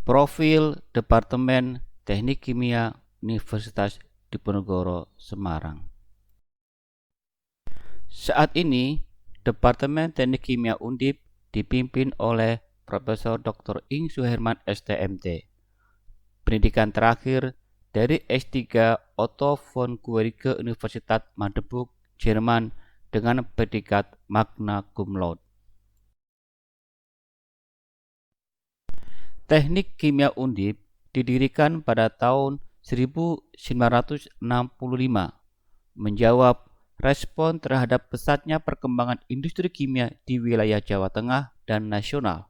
Profil Departemen Teknik Kimia Universitas Diponegoro, Semarang. Saat ini, Departemen Teknik Kimia Undip dipimpin oleh Profesor Dr. Ing Suherman STMT. Pendidikan terakhir dari S3 Otto von Guericke Universitas Magdeburg, Jerman dengan predikat magna cum laude. Teknik Kimia Undip didirikan pada tahun 1965, menjawab respon terhadap pesatnya perkembangan industri kimia di wilayah Jawa Tengah dan nasional.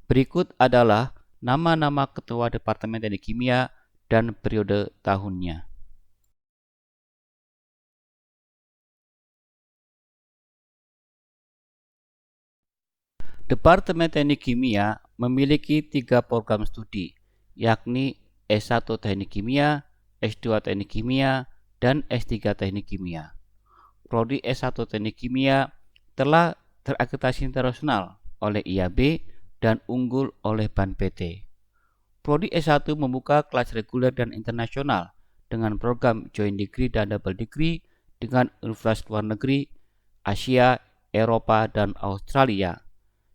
Berikut adalah nama-nama Ketua Departemen Teknik Kimia dan periode tahunnya. Departemen Teknik Kimia memiliki 3 program studi, yakni S1 Teknik Kimia, S2 Teknik Kimia, dan S3 Teknik Kimia. Prodi S1 Teknik Kimia telah terakreditasi internasional oleh IAB dan unggul oleh BAN PT. Prodi S1 membuka kelas reguler dan internasional dengan program Joint Degree dan Double Degree dengan universitas luar negeri, Asia, Eropa, dan Australia.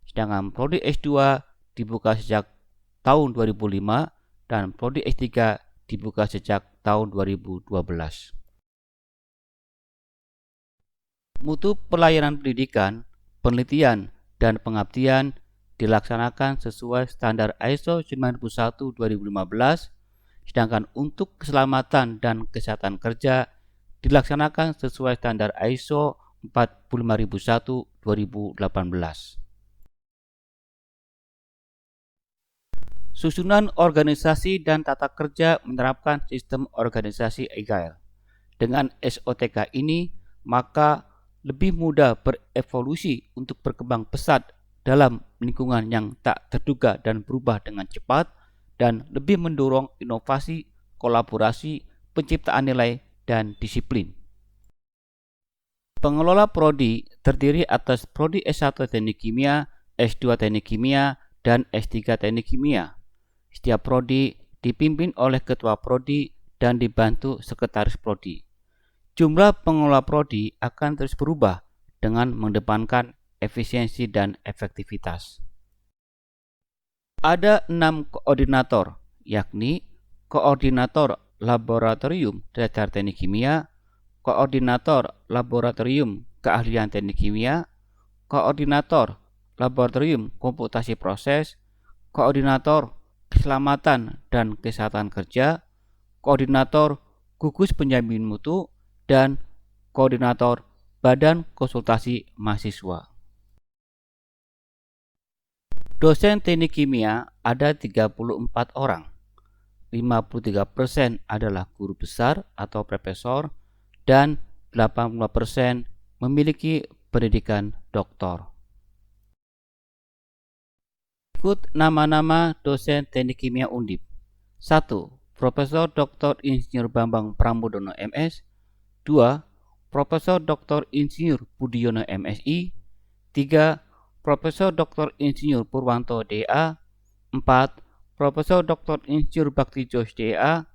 Sedangkan Prodi S2 dibuka sejak tahun 2005 dan Prodi S3 dibuka sejak tahun 2012. Mutu pelayanan pendidikan, penelitian, dan pengabdian dilaksanakan sesuai standar ISO 91/2015, sedangkan untuk keselamatan dan kesehatan kerja dilaksanakan sesuai standar ISO 45001/2018. Susunan organisasi dan tata kerja menerapkan sistem organisasi Agile. Dengan SOTK ini, maka lebih mudah berevolusi untuk berkembang pesat dalam lingkungan yang tak terduga dan berubah dengan cepat, dan lebih mendorong inovasi, kolaborasi, penciptaan nilai, dan disiplin. Pengelola prodi terdiri atas Prodi S1 Teknik Kimia, S2 Teknik Kimia, dan S3 Teknik Kimia. Setiap prodi dipimpin oleh ketua prodi dan dibantu sekretaris prodi. Jumlah pengelola prodi akan terus berubah dengan mengedepankan efisiensi dan efektivitas. Ada 6 koordinator, yakni Koordinator Laboratorium Dasar Teknik Kimia, Koordinator Laboratorium Keahlian Teknik Kimia, Koordinator Laboratorium Komputasi Proses, Koordinator Keselamatan dan Kesehatan Kerja, Koordinator Gugus Penjamin Mutu, dan Koordinator Badan Konsultasi Mahasiswa. Dosen teknik kimia ada 34 orang. 53% adalah guru besar atau profesor dan 85% memiliki pendidikan doktor. Ikut nama-nama dosen teknik kimia Undip. 1. Profesor Dr. Insinyur Bambang Pramodono MS. 2. Profesor Dr. Insinyur Budiono MSI. 3. Profesor Dr. Insinyur Purwanto DA. 4. Profesor Dr. Insinyur Bakti Jos DA.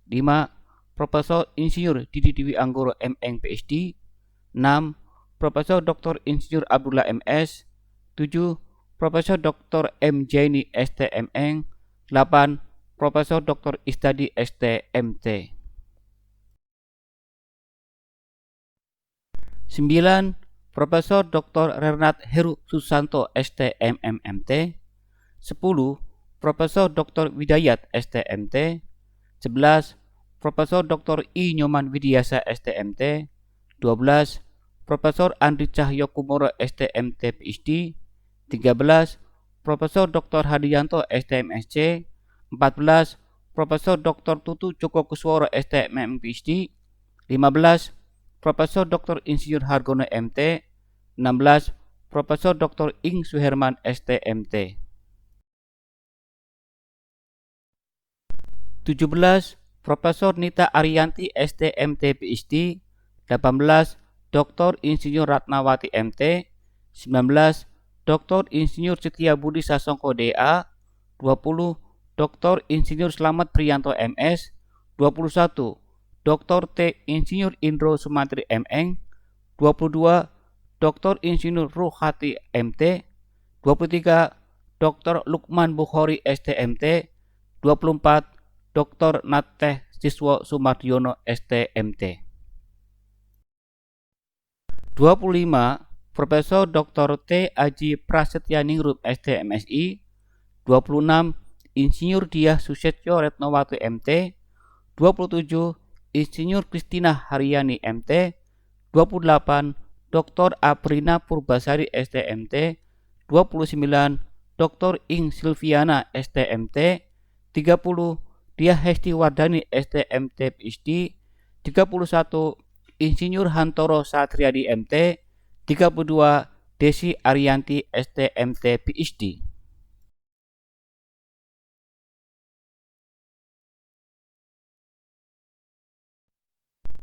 5. Profesor Insinyur Didi Dwi Anggoro MN PhD. 6. Profesor Dr. Insinyur Abdullah MS. 7. Profesor Dr. M. Jaini STMN. 8. Profesor Dr. Istadi STMT. 9. Profesor Dr. Renat Heru Susanto STMMMT. 10. Profesor Dr. Widayat STMT. 11. Profesor Dr. I. Nyoman Widiasa STMT. 12. Profesor Andri Cahyo Kumoro STMT PhD. 13. Profesor Dr. Hadianto STMSC. 14. Profesor Dr. Tutu Joko Kusworo STMM PhD. 15. Profesor Dr. Insinyur Hargono MT. 16. Profesor Dr. Ing Suherman STMT. 17. Profesor Nita Ariyanti STMT PhD. 18. Dr. Insinyur Ratnawati MT. 19. Dr. Insinyur Setia Budi Sasongko DA. 20. Dr. Insinyur Slamet Priyanto MS. 21. Dr. T. Insinyur Indro Sumantri MM. 22. Dr. Insinyur Ruhati MT. 23. Dr. Lukman Bukhari STMT. 24. Dr. Nateh Siswo Sumardiono STMT. 25. Profesor Dr. T. Aji Prasetyaningrum STMSI. 26. Insinyur Diah Susetyo Retnowati MT. 27. Insinyur Kristina Haryani MT. 28. Dr. Aprina Purbasari STMT. 29. Dr. Ing Silviana STMT. 30. Diah Hesti Wardani STMT PhD. 31. Insinyur Hantoro Satriadi MT. 32. Desi Ariyanti STMT PhD.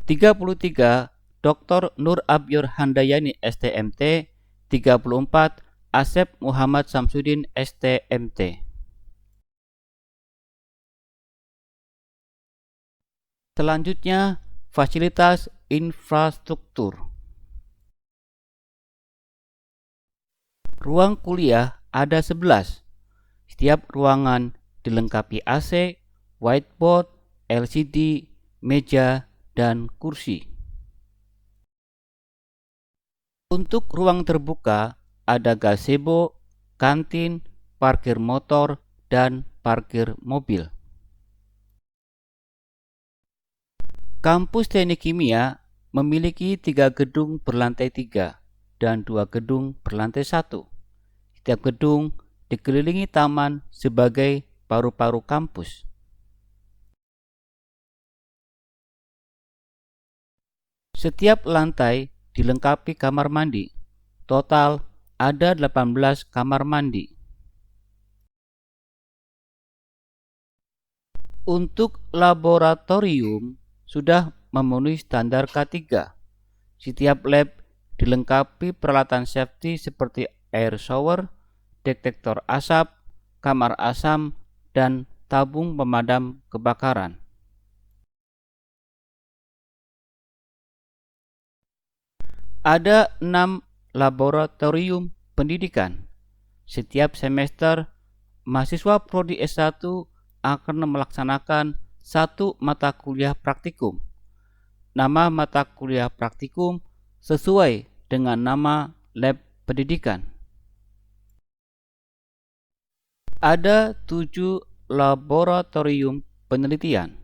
33. Dr. Nur Abyor Handayani STMT. 34. Asep Muhammad Samsudin STMT. Selanjutnya, fasilitas infrastruktur. Ruang kuliah ada 11. Setiap ruangan dilengkapi AC, whiteboard, LCD, meja, dan kursi. Untuk ruang terbuka ada gazebo, kantin, parkir motor, dan parkir mobil. Kampus Teknik Kimia memiliki 3 gedung berlantai 3 dan 2 gedung berlantai 1. Setiap gedung dikelilingi taman sebagai paru-paru kampus. Setiap lantai dilengkapi kamar mandi. Total ada 18 kamar mandi. Untuk laboratorium sudah memenuhi standar K3. Setiap lab dilengkapi peralatan safety seperti air shower, detektor asap, kamar asam, dan tabung pemadam kebakaran. Ada 6 laboratorium pendidikan. Setiap semester, mahasiswa Prodi S1 akan melaksanakan 1 mata kuliah praktikum. Nama mata kuliah praktikum sesuai dengan nama lab pendidikan. Ada 7 laboratorium penelitian.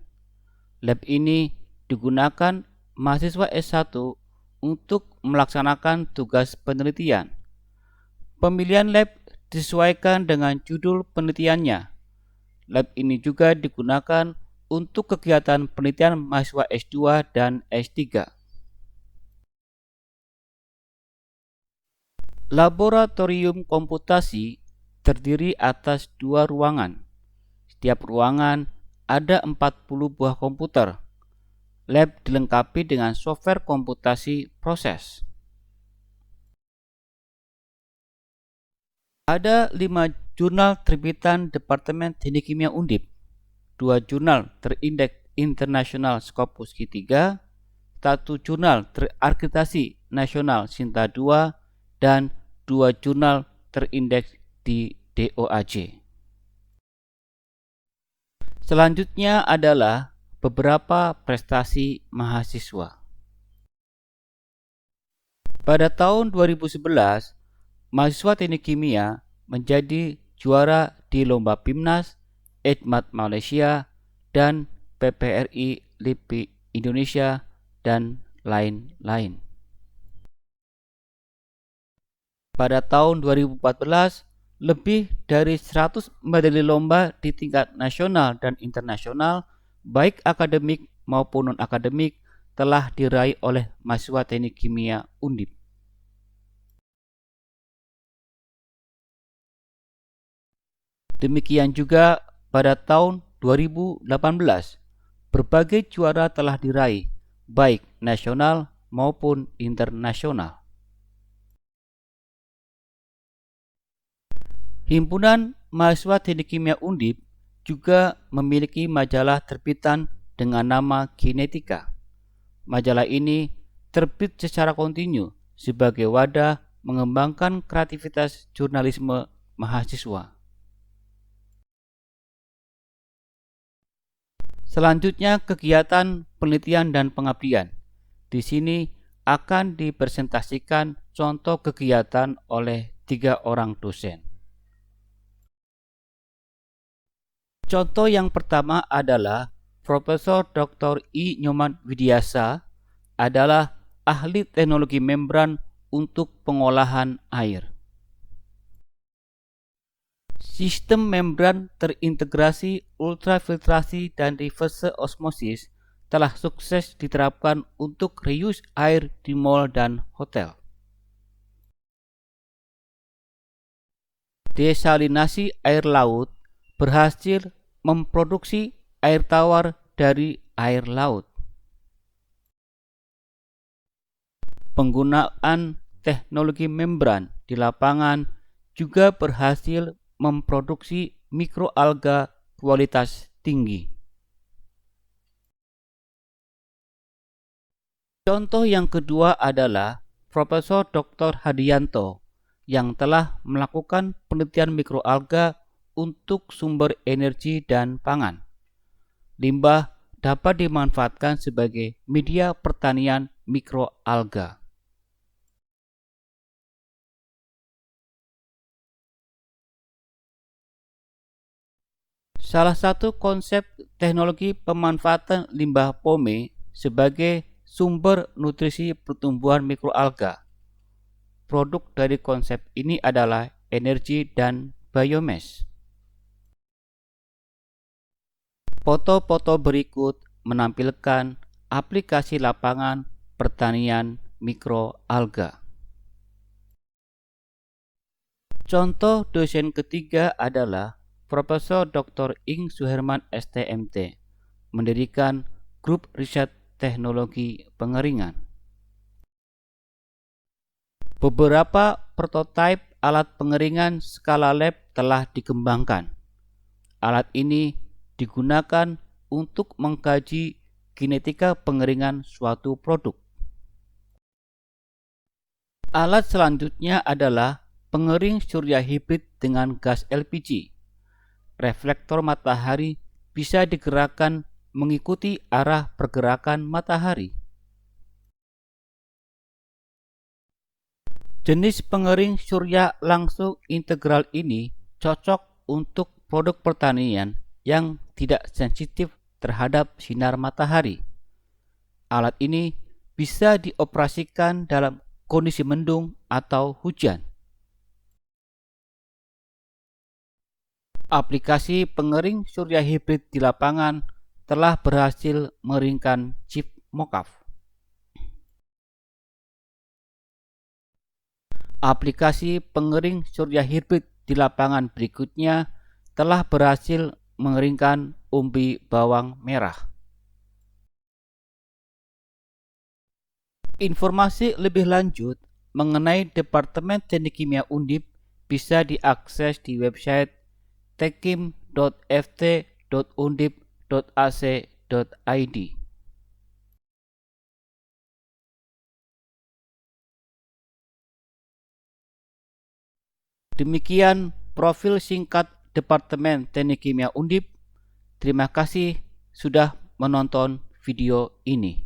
Lab ini digunakan mahasiswa S1 untuk melaksanakan tugas penelitian. Pemilihan lab disesuaikan dengan judul penelitiannya. Lab ini juga digunakan untuk kegiatan penelitian mahasiswa S2 dan S3. Laboratorium komputasi terdiri atas 2 ruangan. Setiap ruangan ada 40 buah komputer. Lab dilengkapi dengan software komputasi proses. Ada 5 jurnal terbitan Departemen Teknik Kimia Undip, 2 jurnal terindeks internasional Scopus Q3, 1 jurnal terakreditasi nasional Sinta 2, dan 2 jurnal terindeks di DOAJ. Selanjutnya adalah beberapa prestasi mahasiswa. Pada tahun 2011, mahasiswa Teknik Kimia menjadi juara di Lomba PIMNAS, EDMAT Malaysia, dan PPRI LIPI Indonesia, dan lain-lain. Pada tahun 2014, lebih dari 100 medali lomba di tingkat nasional dan internasional, baik akademik maupun non-akademik, telah diraih oleh mahasiswa Teknik Kimia Undip. Demikian juga pada tahun 2018, berbagai juara telah diraih, baik nasional maupun internasional. Himpunan Mahasiswa Teknik Kimia Undip juga memiliki majalah terbitan dengan nama Kinetika. Majalah ini terbit secara kontinu sebagai wadah mengembangkan kreativitas jurnalisme mahasiswa. Selanjutnya, kegiatan penelitian dan pengabdian. Di sini akan dipresentasikan contoh kegiatan oleh 3 orang dosen. Contoh yang pertama adalah Profesor Dr. I. Nyoman Widiasa adalah ahli teknologi membran untuk pengolahan air. Sistem membran terintegrasi ultrafiltrasi dan reverse osmosis telah sukses diterapkan untuk reuse air di mal dan hotel. Desalinasi air laut berhasil memproduksi air tawar dari air laut. Penggunaan teknologi membran di lapangan juga berhasil memproduksi mikroalga kualitas tinggi. Contoh yang kedua adalah Profesor Dr. Hadianto yang telah melakukan penelitian mikroalga untuk sumber energi dan pangan. Limbah dapat dimanfaatkan sebagai media pertanian mikroalga. Salah satu konsep teknologi pemanfaatan limbah pome sebagai sumber nutrisi pertumbuhan mikroalga. Produk dari konsep ini adalah energi dan biomass. Foto-foto berikut menampilkan aplikasi lapangan pertanian mikroalga. Contoh dosen ketiga adalah Profesor Dr. Ing Suherman STMT, mendirikan grup riset teknologi pengeringan. Beberapa prototipe alat pengeringan skala lab telah dikembangkan. Alat ini digunakan untuk mengkaji kinetika pengeringan suatu produk. Alat selanjutnya adalah pengering surya hibrid dengan gas LPG. Reflektor matahari bisa digerakkan mengikuti arah pergerakan matahari. Jenis pengering surya langsung integral ini cocok untuk produk pertanian yang tidak sensitif terhadap sinar matahari. Alat ini bisa dioperasikan dalam kondisi mendung atau hujan. Aplikasi pengering surya hibrid di lapangan telah berhasil mengeringkan chip mockup. Aplikasi pengering surya hibrid di lapangan berikutnya telah berhasil mengeringkan umbi bawang merah. Informasi lebih lanjut mengenai Departemen Teknik Kimia Undip bisa diakses di website tekim.ft.undip.ac.id. Demikian profil singkat Departemen Teknik Kimia Undip. Terima kasih sudah menonton video ini.